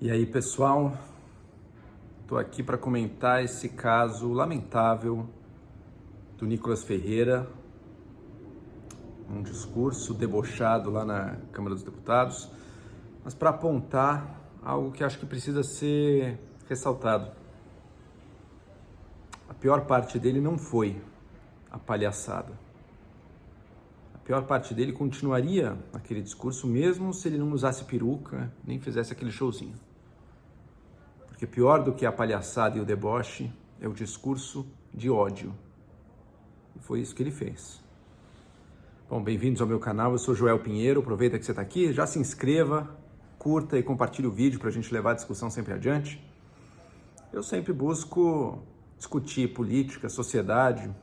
E aí, pessoal, estou aqui para comentar esse caso lamentável do Nicolas Ferreira, um discurso debochado lá na Câmara dos Deputados, mas para apontar algo que acho que precisa ser ressaltado. A pior parte dele não foi a palhaçada. A pior parte dele continuaria naquele discurso, mesmo se ele não usasse peruca, nem fizesse aquele showzinho. Porque pior do que a palhaçada e o deboche é o discurso de ódio. E foi isso que ele fez. Bom, bem-vindos ao meu canal, eu sou Joel Pinheiro, aproveita que você está aqui, já se inscreva, curta e compartilhe o vídeo para a gente levar a discussão sempre adiante. Eu sempre busco discutir política, sociedade,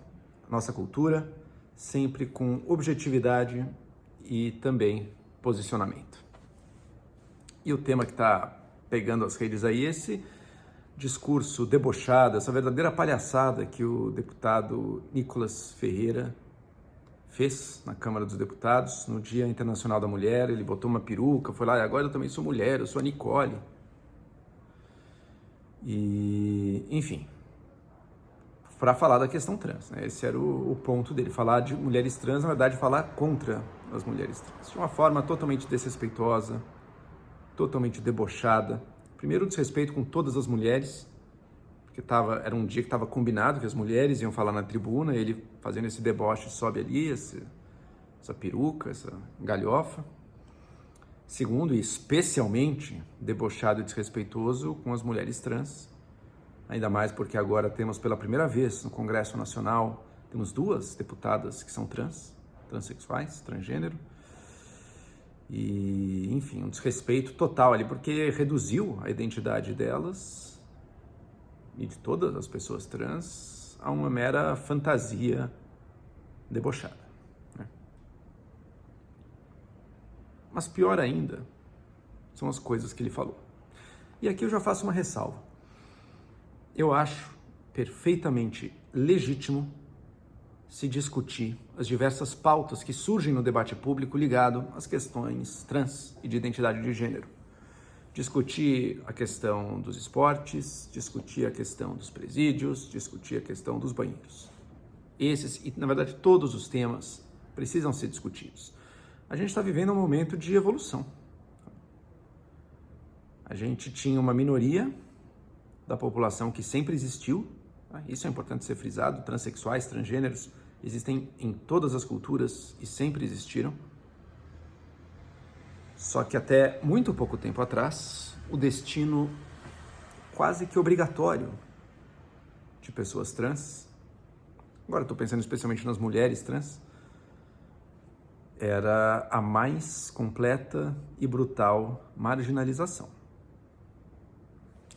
nossa cultura, sempre com objetividade e também posicionamento. E o tema que está pegando as redes aí, esse discurso debochado, essa verdadeira palhaçada que o deputado Nicolas Ferreira fez na Câmara dos Deputados no Dia Internacional da Mulher. Ele botou uma peruca, foi lá, e agora eu também sou mulher, eu sou a Nicole. E, enfim, para falar da questão trans, né? Esse era o ponto dele, falar de mulheres trans, na verdade falar contra as mulheres trans, de uma forma totalmente desrespeitosa, totalmente debochada. Primeiro, desrespeito com todas as mulheres, porque era um dia que estava combinado que as mulheres iam falar na tribuna, ele fazendo esse deboche sobe ali, essa peruca, essa galhofa. Segundo, e especialmente debochado e desrespeitoso com as mulheres trans, ainda mais porque agora temos pela primeira vez no Congresso Nacional, temos 2 deputadas que são transexuais, transgênero. E, enfim, um desrespeito total ali, porque reduziu a identidade delas e de todas as pessoas trans a uma mera fantasia debochada, né? Mas pior ainda são as coisas que ele falou. E aqui eu já faço uma ressalva. Eu acho perfeitamente legítimo se discutir as diversas pautas que surgem no debate público ligado às questões trans e de identidade de gênero. Discutir a questão dos esportes, discutir a questão dos presídios, discutir a questão dos banheiros. Esses, e na verdade todos os temas, precisam ser discutidos. A gente está vivendo um momento de evolução. A gente tinha uma minoria da população que sempre existiu. Isso é importante ser frisado, transexuais, transgêneros existem em todas as culturas e sempre existiram. Só que até muito pouco tempo atrás, o destino quase que obrigatório de pessoas trans, agora estou pensando especialmente nas mulheres trans, era a mais completa e brutal marginalização.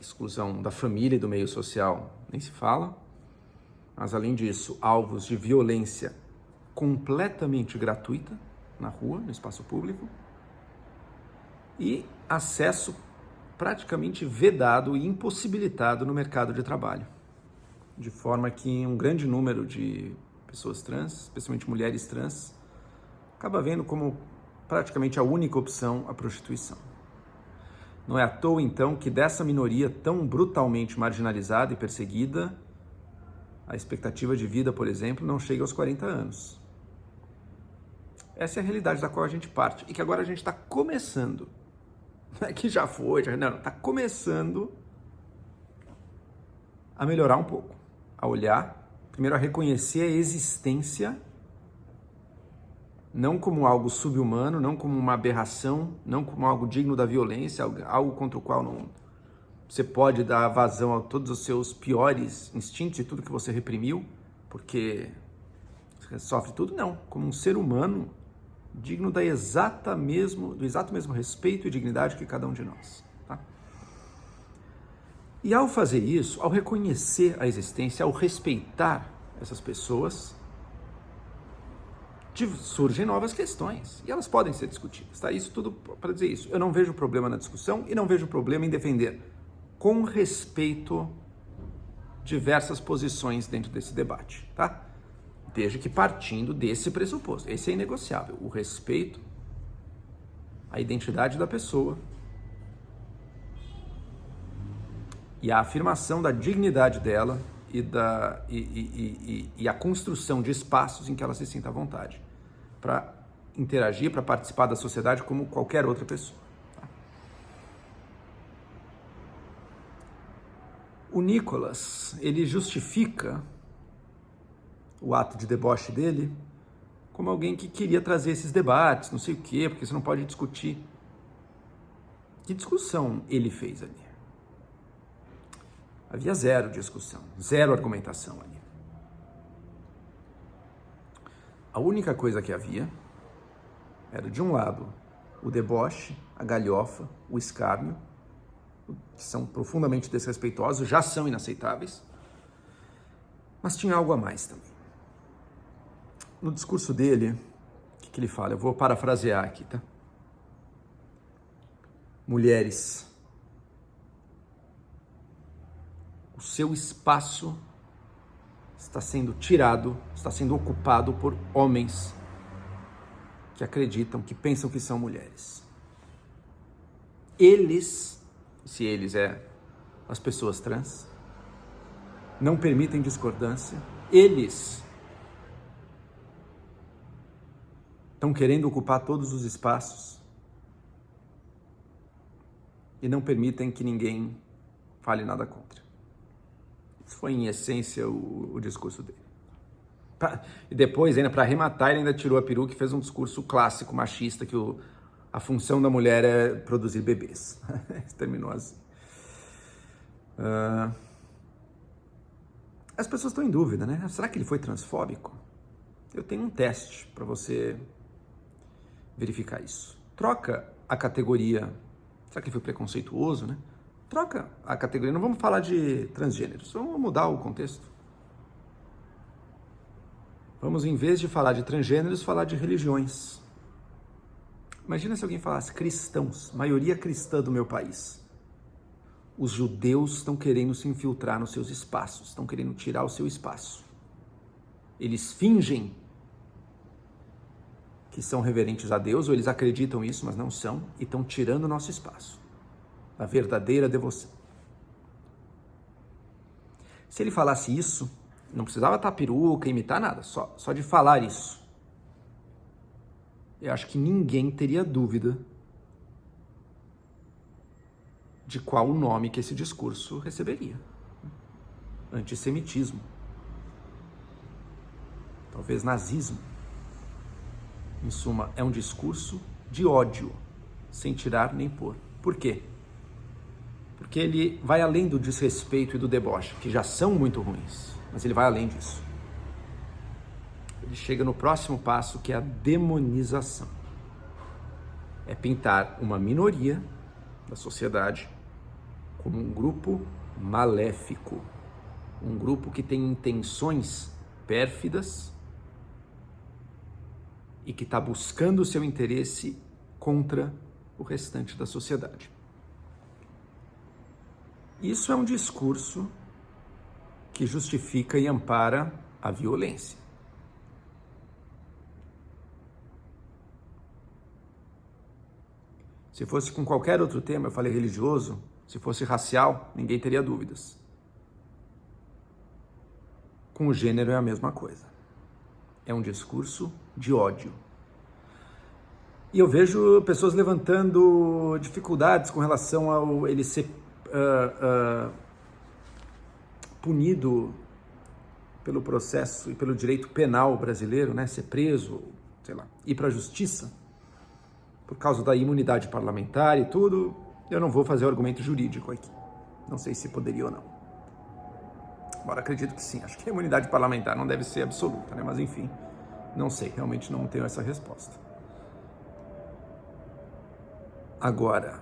Exclusão da família e do meio social nem se fala, mas além disso, alvos de violência completamente gratuita na rua, no espaço público, e acesso praticamente vedado e impossibilitado no mercado de trabalho, de forma que um grande número de pessoas trans, especialmente mulheres trans, acaba vendo como praticamente a única opção a prostituição. Não é à toa, então, que dessa minoria tão brutalmente marginalizada e perseguida, a expectativa de vida, por exemplo, não chega aos 40 anos. Essa é a realidade da qual a gente parte e que agora a gente está começando. Não é que já foi, não, está começando a melhorar um pouco, a olhar, primeiro a reconhecer a existência, não como algo subhumano, não como uma aberração, não como algo digno da violência, algo contra o qual não, você pode dar vazão a todos os seus piores instintos e tudo que você reprimiu, porque você sofre tudo, não. Como um ser humano digno do exato mesmo respeito e dignidade que cada um de nós. Tá? E ao fazer isso, ao reconhecer a existência, ao respeitar essas pessoas, surgem novas questões e elas podem ser discutidas, tá? Isso tudo para dizer isso. Eu não vejo problema na discussão e não vejo problema em defender com respeito diversas posições dentro desse debate, tá? Desde que partindo desse pressuposto. Esse é inegociável, o respeito à identidade da pessoa e a afirmação da dignidade dela e a construção de espaços em que ela se sinta à vontade para interagir, para participar da sociedade como qualquer outra pessoa. Tá? O Nicolas, ele justifica o ato de deboche dele como alguém que queria trazer esses debates, não sei o quê, porque você não pode discutir. Que discussão ele fez ali? Havia zero discussão, zero argumentação ali. A única coisa que havia era, de um lado, o deboche, a galhofa, o escárnio, que são profundamente desrespeitosos, já são inaceitáveis, mas tinha algo a mais também. No discurso dele, o que ele fala? Eu vou parafrasear aqui, tá? Mulheres, o seu espaço está sendo tirado, está sendo ocupado por homens que acreditam, que pensam que são mulheres. Eles, se eles é as pessoas trans, não permitem discordância. Eles estão querendo ocupar todos os espaços e não permitem que ninguém fale nada contra. Isso foi, em essência, o discurso dele. E depois, ainda para arrematar, ele ainda tirou a peruca e fez um discurso clássico, machista, que a função da mulher é produzir bebês. Terminou assim. As pessoas estão em dúvida, né? Será que ele foi transfóbico? Eu tenho um teste para você verificar isso. Troca a categoria. Será que ele foi preconceituoso, né? Troca a categoria. Não vamos falar de transgêneros. Vamos mudar o contexto. Vamos, em vez de falar de transgêneros, falar de religiões. Imagina se alguém falasse cristãos, maioria cristã do meu país. Os judeus estão querendo se infiltrar nos seus espaços, estão querendo tirar o seu espaço. Eles fingem que são reverentes a Deus, ou eles acreditam isso, mas não são, e estão tirando o nosso espaço. A verdadeira devoção. Se ele falasse isso, não precisava estar peruca, imitar nada, só de falar isso. Eu acho que ninguém teria dúvida de qual o nome que esse discurso receberia. Antissemitismo. Talvez nazismo. Em suma, é um discurso de ódio, sem tirar nem pôr. Por quê? Porque ele vai além do desrespeito e do deboche, que já são muito ruins, mas ele vai além disso. Ele chega no próximo passo, que é a demonização. É pintar uma minoria da sociedade como um grupo maléfico, um grupo que tem intenções pérfidas e que está buscando o seu interesse contra o restante da sociedade. Isso é um discurso que justifica e ampara a violência. Se fosse com qualquer outro tema, eu falei religioso, se fosse racial, ninguém teria dúvidas. Com o gênero é a mesma coisa. É um discurso de ódio. E eu vejo pessoas levantando dificuldades com relação ao ele ser punido pelo processo e pelo direito penal brasileiro, né? Ser preso, sei lá, ir para a justiça por causa da imunidade parlamentar e tudo. Eu não vou fazer o argumento jurídico aqui. Não sei se poderia ou não. Embora acredito que sim. Acho que a imunidade parlamentar não deve ser absoluta, né? Mas enfim, não sei. Realmente não tenho essa resposta. Agora,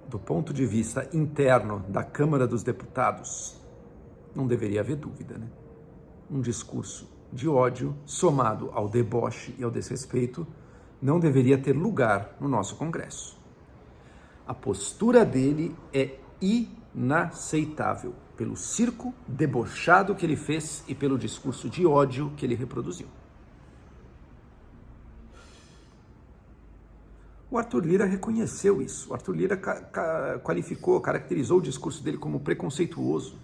do ponto de vista interno da Câmara dos Deputados, não deveria haver dúvida, né? Um discurso de ódio somado ao deboche e ao desrespeito não deveria ter lugar no nosso Congresso. A postura dele é inaceitável pelo circo debochado que ele fez e pelo discurso de ódio que ele reproduziu. O Arthur Lira reconheceu isso. O Arthur Lira qualificou, caracterizou o discurso dele como preconceituoso,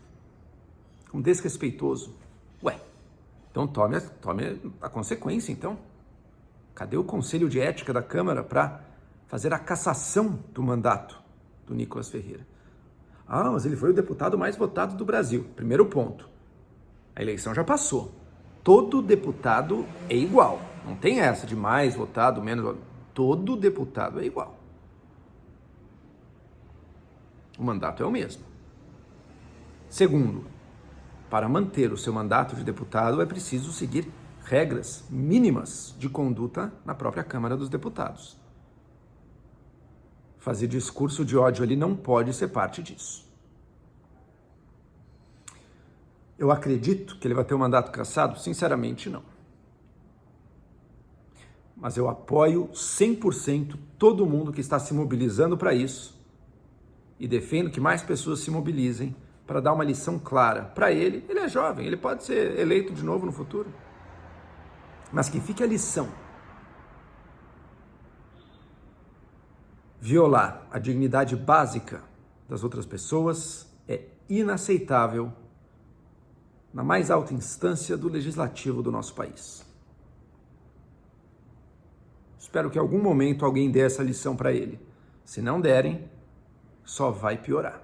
como desrespeitoso. Ué, então tome a consequência, então. Cadê o Conselho de Ética da Câmara para fazer a cassação do mandato do Nicolas Ferreira? Ah, mas ele foi o deputado mais votado do Brasil. Primeiro ponto. A eleição já passou. Todo deputado é igual. Não tem essa de mais votado, menos votado. Todo deputado é igual. O mandato é o mesmo. Segundo, para manter o seu mandato de deputado é preciso seguir regras mínimas de conduta na própria Câmara dos Deputados. Fazer discurso de ódio ali não pode ser parte disso. Eu acredito que ele vai ter o mandato cassado? Sinceramente, não. Mas eu apoio 100% todo mundo que está se mobilizando para isso e defendo que mais pessoas se mobilizem para dar uma lição clara para ele. Ele é jovem, ele pode ser eleito de novo no futuro. Mas que fique a lição. Violar a dignidade básica das outras pessoas é inaceitável na mais alta instância do legislativo do nosso país. Espero que em algum momento alguém dê essa lição para ele. Se não derem, só vai piorar.